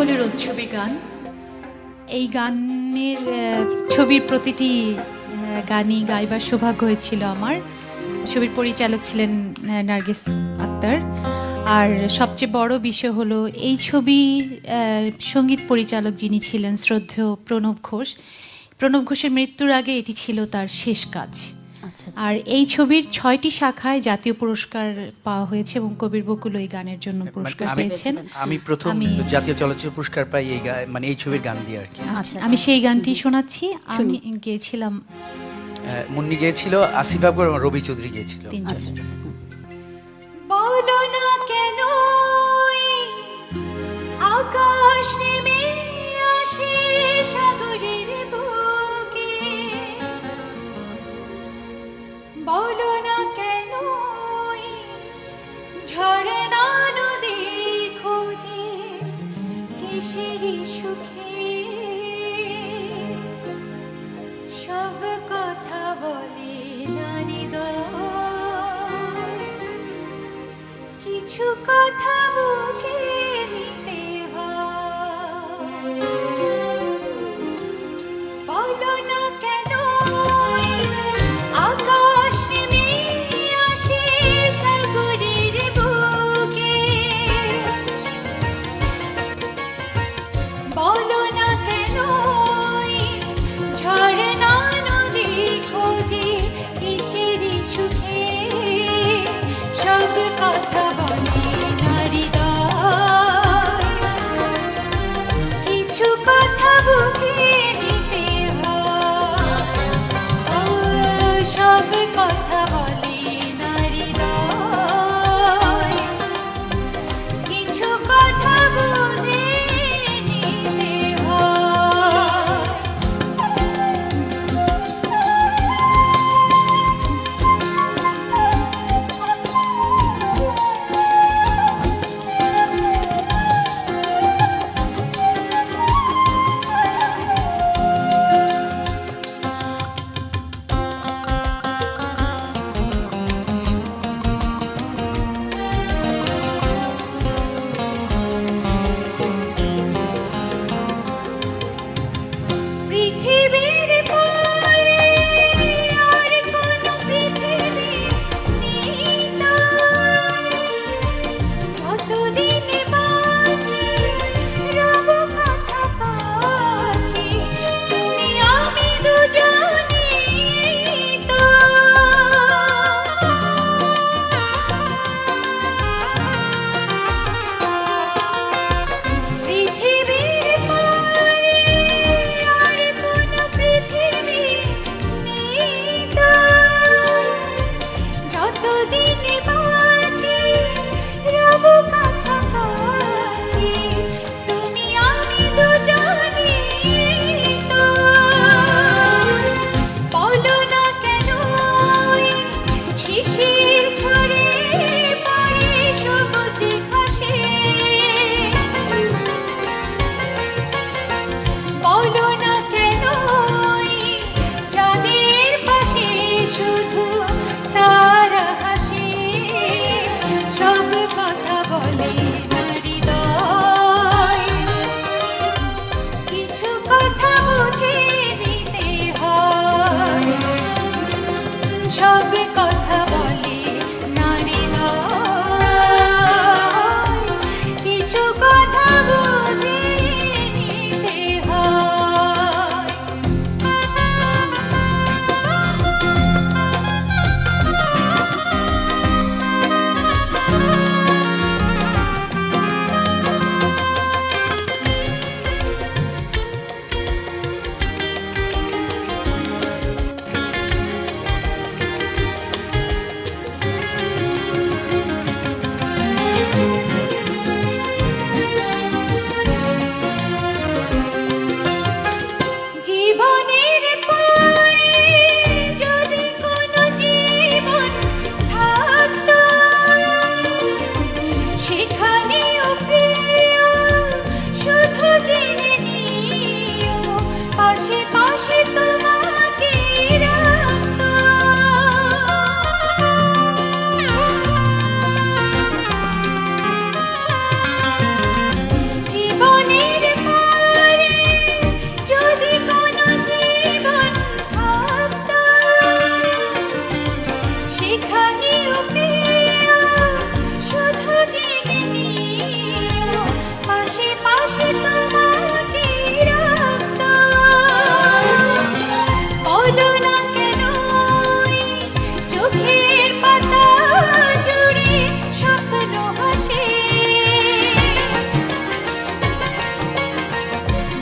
হলো রোদ ছবির গান। এই গানের ছবির প্রতিটি গানই গাইবার সৌভাগ্য হয়েছিল আমার। ছবির পরিচালক ছিলেন নার্গিস আক্তার। আর সবচেয়ে বড় বিষয় হলো এই ছবির সঙ্গীত পরিচালক যিনি ছিলেন শ্রদ্ধেয় প্রণব ঘোষ। প্রণব ঘোষের মৃত্যুর আগে এটি ছিল তার শেষ কাজ। আর এই ছবির 6টি শাখায় জাতীয় পুরস্কার পাওয়া হয়েছে এবং কবির বকুল এই গানের জন্য পুরস্কার পেয়েছেন। আমি প্রথম জাতীয় চলচ্চিত্র পুরস্কার পাই এই মানে এই ছবির গান দিয়ে আর কি। আমি সেই গানটি শোনাচ্ছি। আমি গিয়েছিলাম, মুন্নি গিয়েছিল, আসিফ আকবর এবং রবি চৌধুরী গিয়েছিল। বলো না কেন আকাশ নেমে আসে সাগরের বুকে, বলো না কেন ঝরনা নদী খোঁজে কিসের সুখে, সব কথা বলে নারী কিছু কথা বুঝে নিতে হয়। বলো না কেন আকাশ নেমে আসে সাগরের বুকে, বলো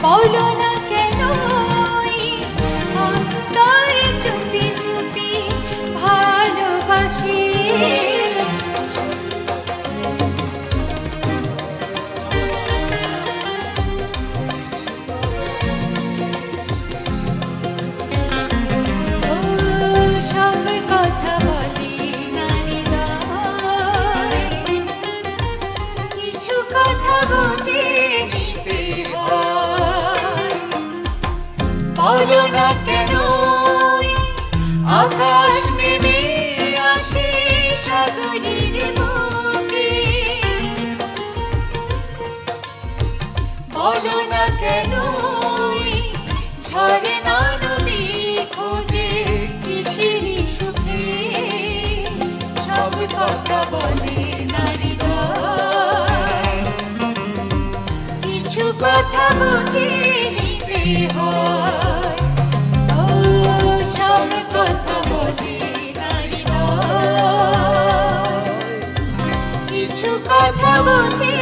বলো না কেন অন্তর চুপি চুপি ভালোবাসি ও সব কথা বলি না হৃদয়, কিছু কথা বুঝে নিতে হয়। বলো না কেন আকাশ নেমে আসে সাগরের বুকে, বলো না কেন ঝরে না নদী খোঁজে কিসের সুখে, সব কথা বলে না হৃদয়, কিছু কথা বুঝে নিতে হয়। ও সব কথা বলে না হৃদয়, কিছু কথা বুঝে